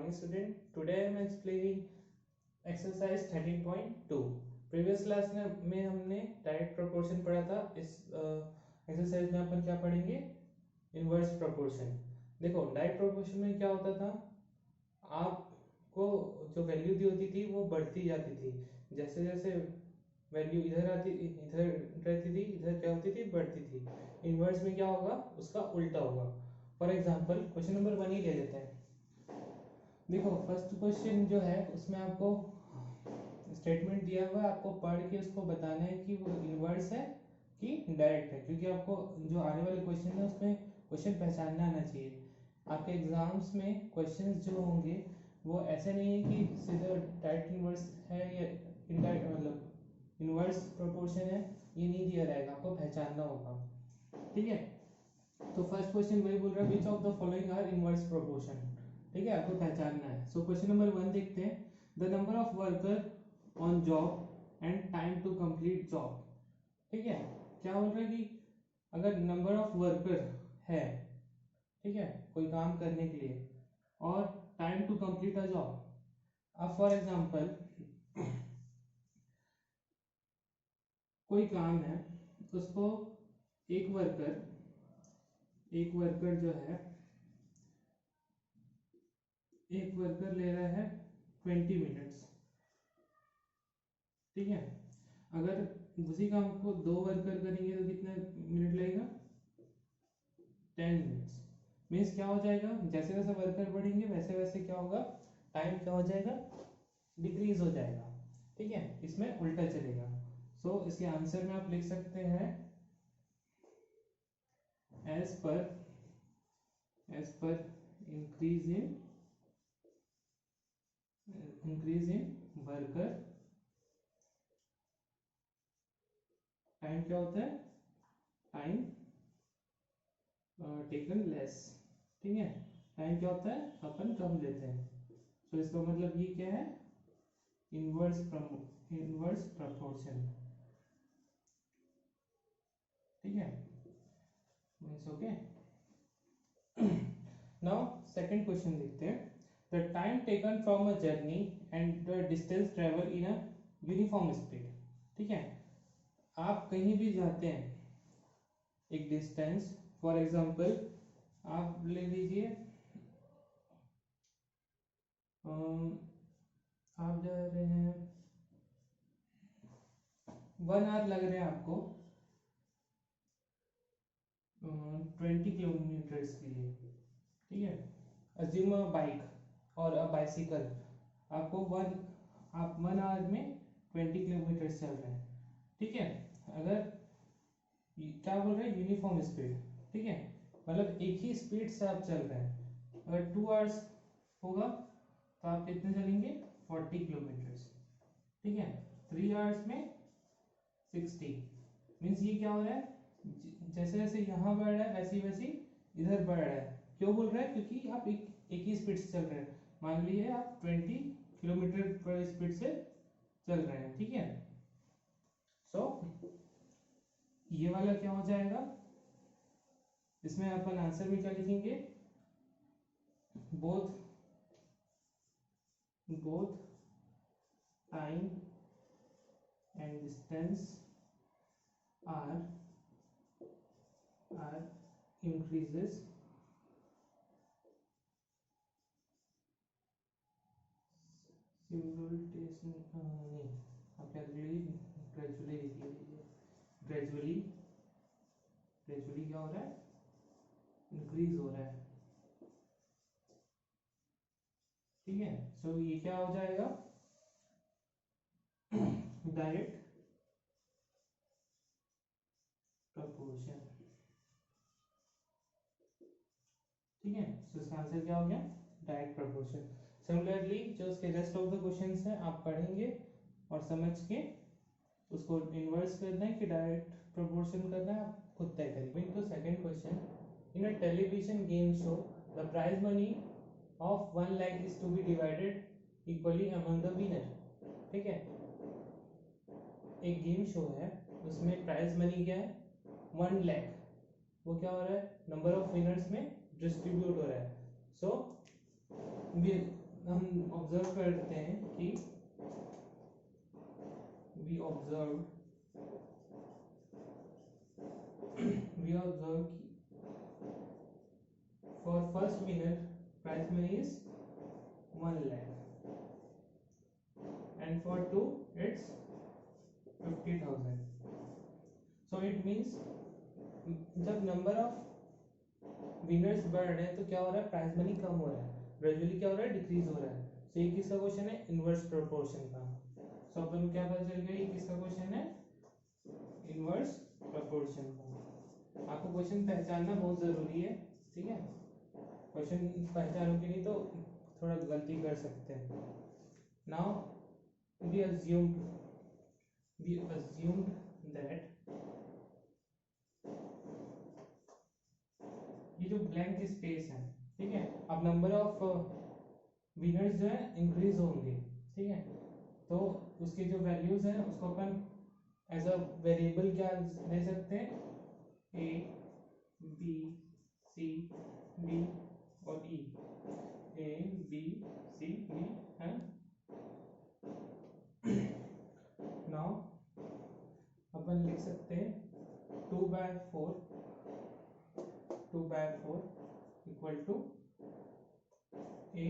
morning student. Today I am explaining exercise 13.2. Previous class में हमने direct proportion पढ़ा था. इस एक्सरसाइज में अपन क्या पढ़ेंगे? Inverse proportion. देखो डायरेक्ट प्रोपोर्शन में क्या होता था, आपको जो वैल्यू दी होती थी वो बढ़ती जाती थी. जैसे जैसे वैल्यू इधर आती इधर रहती थी, इधर क्या होती थी, बढ़ती थी. इनवर्स में क्या होगा, उसका उल्टा होगा. फॉर एग्जाम्पल क्वेश्चन नंबर 1 ही ले लेते हैं. देखो फर्स्ट क्वेश्चन जो है उसमें आपको स्टेटमेंट दिया हुआ है, आपको पढ़ के उसको बताना है कि वो इनवर्स है कि डायरेक्ट है, क्योंकि आपको जो आने वाले क्वेश्चन है उसमें क्वेश्चन पहचानना आना चाहिए. आपके एग्जाम्स में क्वेश्चंस जो होंगे वो ऐसे नहीं है कि सीधा डायरेक्ट इनवर्स है या इनडायरेक्ट, मतलब इनवर्स प्रोपोर्शन है, ये नहीं दिया रहेगा, आपको पहचानना होगा. ठीक है, तो फर्स्ट क्वेश्चन वही बोल रहा है, which of the following are inverse proportion. ठीक है, आपको पहचानना है. सो क्वेश्चन नंबर 1 देखते हैं. The number of worker on job and time to complete job. ठीक है, क्या बोल रहा है कि अगर नंबर ऑफ वर्कर है, ठीक है, कोई काम करने के लिए, और time to complete a job. अब फॉर एग्जांपल कोई काम है, उसको एक वर्कर जो है, एक वर्कर ले रहा है 20 मिनट्स. ठीक है, अगर उसी काम को 2 वर्कर करेंगे तो कितना मिनट लगेगा? 10 मिनट्स. मीन्स क्या हो जाएगा, जैसे जैसे वर्कर बढ़ेंगे वैसे वैसे क्या होगा, टाइम क्या हो जाएगा, डिक्रीज हो जाएगा. ठीक है, इसमें उल्टा चलेगा. सो इसके आंसर में आप लिख सकते हैं as per increase in worker time क्या होता है, टाइम टेकन लेस. ठीक है, टाइम क्या होता है, अपन कम लेते हैं. तो इसका मतलब ये क्या है, इनवर्स प्रपोर्शन. ठीक है, means okay. Now second question देखते हैं. The time taken from a journey and the distance travel in a uniform speed. ठीक है, आप कहीं भी जाते हैं एक डिस्टेंस, फॉर एग्जांपल आप ले लीजिए, आप जा रहे हैं 1 आवर लग रहे हैं आपको 20 किलोमीटर्स के लिए. ठीक है, अज्यूम अ बाइक और अ बाइसिकल, आपको आप 1 आवर में 20 किलोमीटर चल रहे हैं. ठीक है, अगर क्या बोल रहे हैं, यूनिफॉर्म स्पीड. ठीक है, मतलब एक ही स्पीड से आप चल रहे हैं. अगर 2 आवर्स होगा तो आप कितने चलेंगे, 40 किलोमीटर्स. ठीक है, 3 आवर्स में 60. मीन्स ये क्या हो रहा है, जैसे जैसे यहाँ बढ़ रहा है वैसे वैसे इधर बढ़ रहा है. क्यों बोल रहा है, क्योंकि आप एक ही स्पीड से चल रहे हैं. मान लीजिए आप 20 किलोमीटर पर स्पीड से चल रहे हैं. ठीक है, सो ये वाला क्या हो जाएगा, इसमें अपन आंसर में क्या लिखेंगे, both time and distance are increases simulation, नहीं, आप ग्रेजुअली लिख लीजिए. ग्रेजुअली क्या हो रहा है, इंक्रीज हो रहा है. ठीक है, सो ये क्या हो जाएगा, डायरेक्ट प्रपोर्शन. ठीक है, सो इसका आंसर क्या हो गया, डायरेक्ट प्रपोर्शन. सिमिलरली जो इसके रेस्ट ऑफ द क्वेश्चंस हैं आप पढ़ेंगे और समझ के उसको इन्वर्स करना है कि डायरेक्ट प्रोपोर्शन करना है, आप खुद तय करिए. तो second question, in a television game show the prize money of 1 lakh is to be divided equally among the winner. ठीक है, एक गेम शो है, उसमें प्राइज मनी क्या है, 1 लाख. वो क्या हो रहा है, नंबर ऑफ विनर्स में डिस्ट्रीब्यूट हो रहा है. सो हम ऑब्जर्व करते हैं कि we observe for first winner prize money is 1 lakh and for two it's 50,000. So it means जब नंबर ऑफ विनर्स बढ़ रहे हैं तो क्या हो रहा है, प्राइज मनी कम हो रहा है, ग्रेजुअली क्या हो रहा है, डिक्रीज हो रहा है. तो ये किसका क्वेश्चन है, इनवर्स प्रोपोर्शन का. सो अपन को क्या पता चल गया, ये किसका क्वेश्चन है, इनवर्स प्रोपोर्शन का. आपको क्वेश्चन पहचानना बहुत जरूरी है, ठीक है. क्वेश्चन पहचानोगे नहीं तो थोड़ा गलती कर सकते हैं. नाउ वी assumed that ये जो ब्लैंक स्पेस है, ठीक है, अब नंबर ऑफ विनर्स जो है इंक्रीज होंगे, ठीक है. तो उसके जो वैल्यूज हैं उसको अपन एज अ वेरिएबल क्या ले सकते हैं, ए बी सी डी और ई. ए बी सी डी है. नाउ अपन लिख सकते हैं 2/4 इक्वल टू ए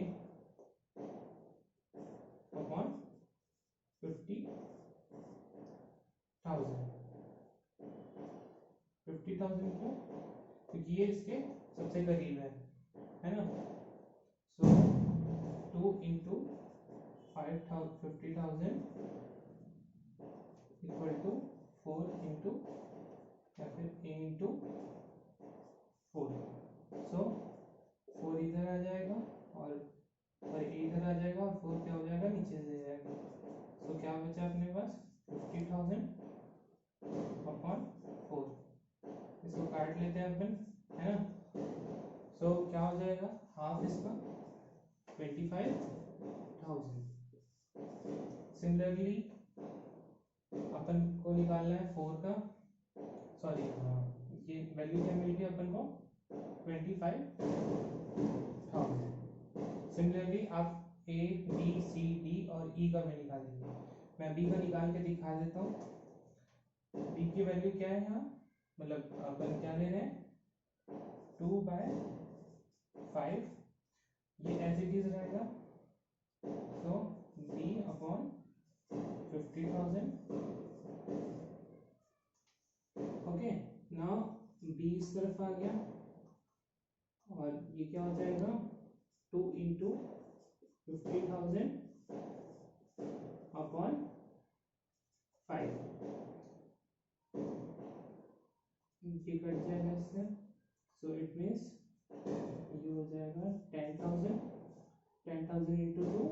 अपॉन 50,000 क्यों, क्योंकि ये इसके सबसे करीब है ना. सो 2 इंटू 50,000 इक्वल टू 4 इंटू या फिर ए इंटू 4. सो 4 इधर आ जाएगा और ए इधर आ जाएगा और 4 क्या हो जाएगा, नीचे से जाएगा. सो क्या बचा अपने पास, 50,000 अपॉन 4. इसको काट लेते हैं अपन, है ना. सो क्या हो जाएगा, हाफ इसका 25,000. सिमिलरली अपन को निकालना है 4 का, सॉरी ये वैल्यू क्या मिल गई अपन को, 25,000. सिमिलरली आप ए बी सी डी और ई का भी निकालेंगे. मैं बी का निकाल के दिखा देता हूँ. बी की वैल्यू क्या है यहाँ, मतलब अपन क्या ले रहे हैं, 2/5. ये एज इट इज रहेगा. So B upon 50,000. Okay. Now B इस तरफ आ गया और ये क्या हो जाएगा, 2 इंटू 50,000 अपॉन 5. ये कट जाएगा इससे. सो इट मीन्स ये हो जाएगा 10,000 इंटू 2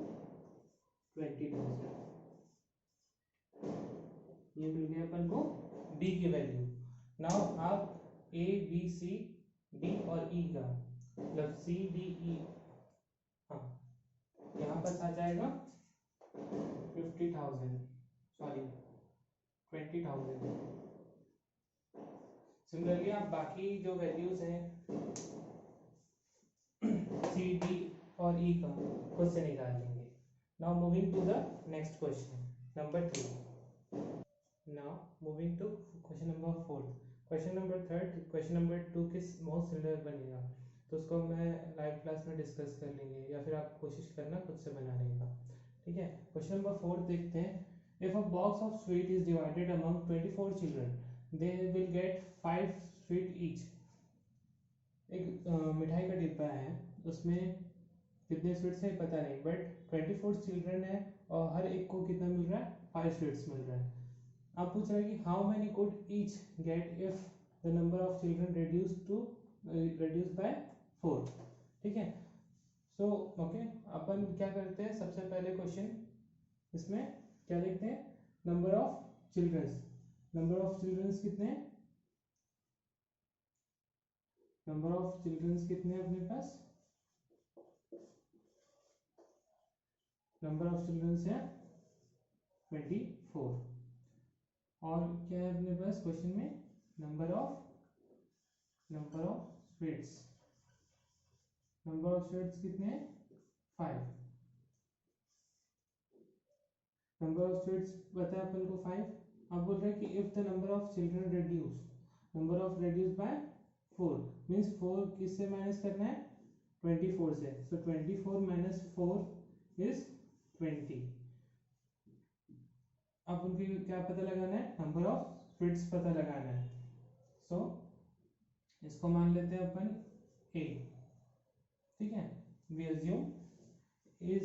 20,000. ये मिल गया अपन को बी की वैल्यू. नाउ आप ए बी सी डी और ई का मतलब सी डी ई, हाँ यहाँ पर आ जाएगा 50,000 सॉरी 20,000. सिमिलरली आप बाकी जो वैल्यूज हैं सी डी और ई का खुद से निकाल लेंगे. Now moving to the next question number 3. Now moving to question number 4. Question number 3 question number 2 के बहुत सिमिलर बनेगा, तो उसको मैं लाइव क्लास में डिस्कस कर लेंगे या फिर आप कोशिश करना खुद से बनाने का, ठीक है. क्वेश्चन नंबर 4 देखते हैं. If a box of sweet is divided among 24 children they will get 5 sweet each. एक मिठाई का डिब्बा है, उसमें कितने स्वीट्स है पता नहीं, बट 24 चिल्ड्रन है और हर एक को कितना मिल रहा है, 5 स्वीट्स मिल रहा है. आप पूछ रहे हैं कि how many could each get if the number of children reduced by 4. ठीक है. सो ओके, अपन क्या करते हैं, सबसे पहले क्वेश्चन इसमें क्या देखते हैं, number of childrens. Number of childrens कितने हैं, नंबर ऑफ चिल्ड्रंस कितने हैं अपने पास, नंबर ऑफ चिल्ड्रंस है 24. और क्या है अपने पास क्वेश्चन में, number of sweets. Number of sweets कितने हैं, 5. नंबर ऑफ स्टूडेंट्स पता है अपन को 5। अब बोल रहे हैं कि if the number of children reduce by 4 means 4 किससे माइनस करना है 24 से। So 24 minus 4 is 20। अब उनकी क्या पता लगाना है नंबर ऑफ स्टूडेंट्स पता लगाना है। सो इसको मान लेते हैं अपन a। ठीक है वी अज्यूम इज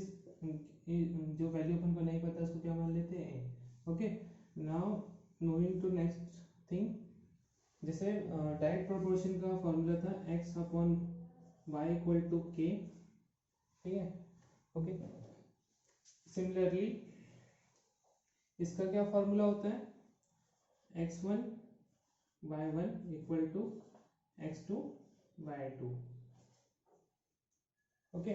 जो वैल्यू अपन को नहीं पता उसको क्या मान लेते हैं a। Okay now moving to next thing. जैसे डायरेक्ट प्रोपोर्शन का फॉर्मूला था x upon y equal to k। ठीक है ओके सिमिलरली इसका क्या फॉर्मूला होता है x1 y1 equal to x2 y2। Okay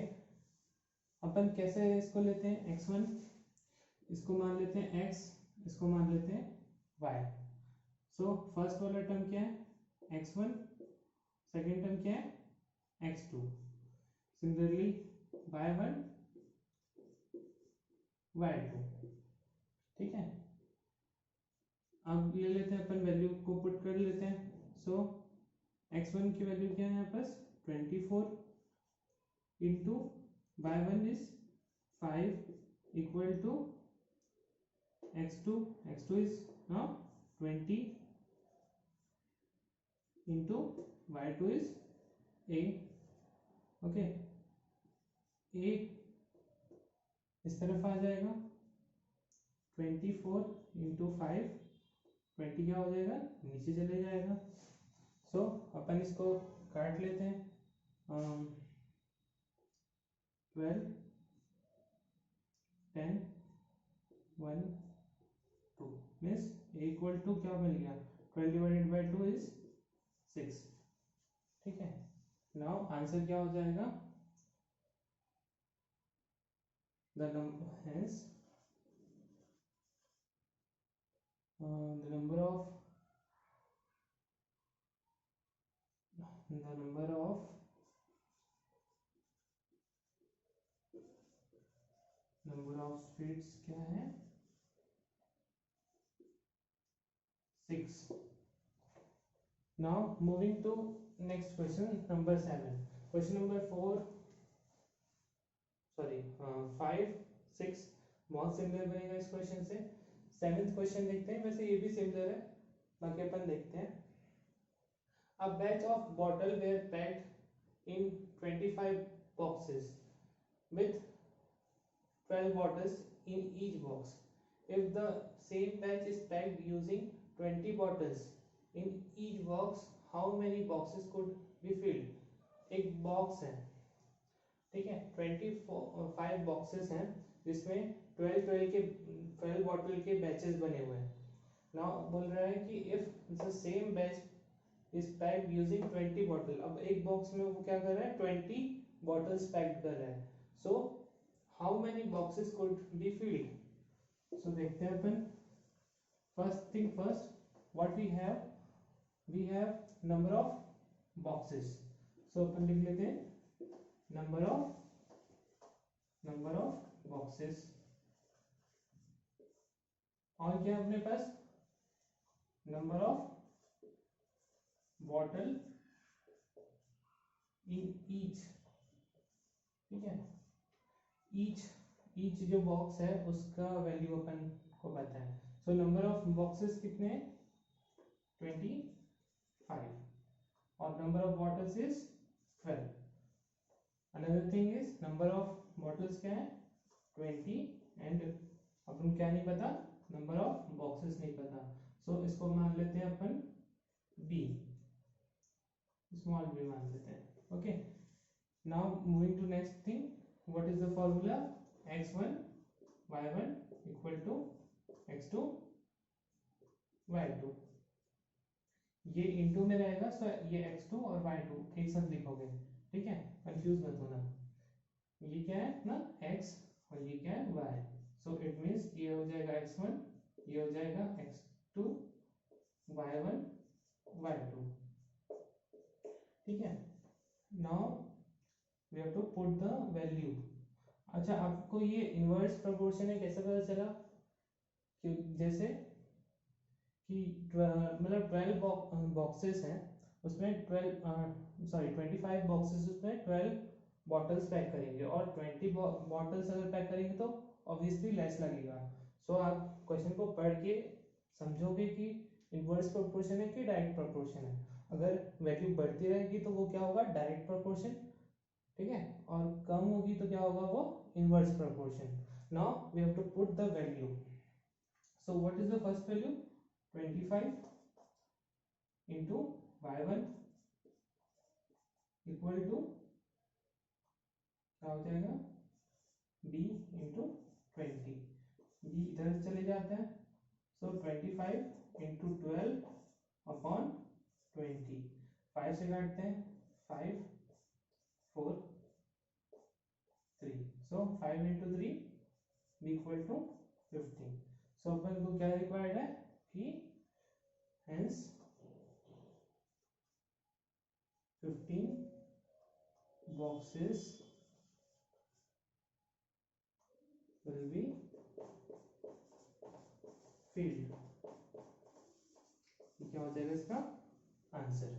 अपन कैसे इसको लेते हैं x1 इसको मान लेते हैं x इसको मान लेते हैं y। सो फर्स्ट वाला टर्म क्या है x1 सेकेंड टर्म क्या है x2। Similarly y1 y2। ठीक है अब ले लेते हैं अपन वैल्यू को पुट कर लेते हैं। सो x1 की वैल्यू क्या है यहाँ पास 24 into y1 is 5 equal to x2 is now 20 into y2 is a। Okay a इस तरफ आ जाएगा 24 इंटू 5 20 क्या हो जाएगा नीचे चले जाएगा। सो अपन इसको काट लेते हैं 12 10 1 2 मीन्स a इक्वल टू क्या बन गया 12 डिवाइडेड बाई 2 इज 6। ठीक है नाउ आंसर क्या हो जाएगा the number of streets क्या है 6। now moving to next question number 7। question number 4 sorry 5 6 बहुत सिमिलर बनेगा इस क्वेश्चन से। सेवेंथ क्वेश्चन देखते हैं वैसे ये भी सिमिलर है बाकी अपन देखते हैं। A batch of bottle were packed in 25 boxes with 12 bottles in each box. If the same batch is packed using 20 bottles in each box, how many boxes could be filled? एक box है ठीक है 25 boxes हैं जिसमें 12 bottle के batches बने हुए हैं। नाउ बोल रहा है कि if the same batch is packed using 20 bottle. अब एक बॉक्स में वो क्या कर रहा है 20 बॉटल्स पैक्ड कर रहा है। So how many boxes could be filled. So देखते हैं अपन first thing first what we have number of boxes. So अपन लिख लेते हैं नंबर ऑफ बॉक्सेस और क्या अपने पास number of bottle in each. ठीक है ईच जो बॉक्स है उसका वैल्यू अपन को पता है। सो नंबर ऑफ बॉक्सेस कितने हैं 25 और number of bottles is 12। Another thing is number of bottles क्या है 20 एंड अपन क्या नहीं पता नंबर ऑफ बॉक्सेस नहीं पता। सो इसको मान लेते हैं अपन b स्मॉल b मान लेते हैं। Okay now moving to next thing what is the formula x1 y1 equal to x2 y2। ये इनटू में रहेगा सो ये x2 और y2 एक साथ लिखोगे। ठीक है कंफ्यूज मत होना। ये क्या है ना x और ये क्या है y। सो इट मींस ये हो जाएगा x1 ये हो जाएगा x2 y1 y2। ठीक है now we have to put the value. अच्छा आपको ये इनवर्स प्रोपोर्शन है कैसे पता चला जैसे कि मतलब 12 बॉक्सेस हैं, उसमें 25 बॉक्सेस, उसमें 12 बॉटल्स पैक करेंगे और 20 बॉटल्स अगर पैक करेंगे तो ऑब्वियसली लेस लगेगा। सो आप क्वेश्चन को पढ़ के समझोगे कि इनवर्स प्रोपोर्शन है कि डायरेक्ट प्रोपोर्शन है। अगर वैल्यू बढ़ती रहेगी तो वो क्या होगा, डायरेक्ट प्रोपोर्शन, ठीक है, और कम होगी तो क्या होगा, वो inverse proportion. Now we have to put the value. So what is the first value, 25 into y1 equal to क्या हो जाएगा, b इंटू 20, b इधर चले जाते हैं, सो 25 इंटू 12 अपॉन 20, 5 से काटते हैं, 5 4 3, सो 5 इंटू 3 b इक्वल टू 15। सो अपन को क्या रिक्वायर्ड है कि hence 15 boxes will be filled। क्या हो जाएगा इसका आंसर।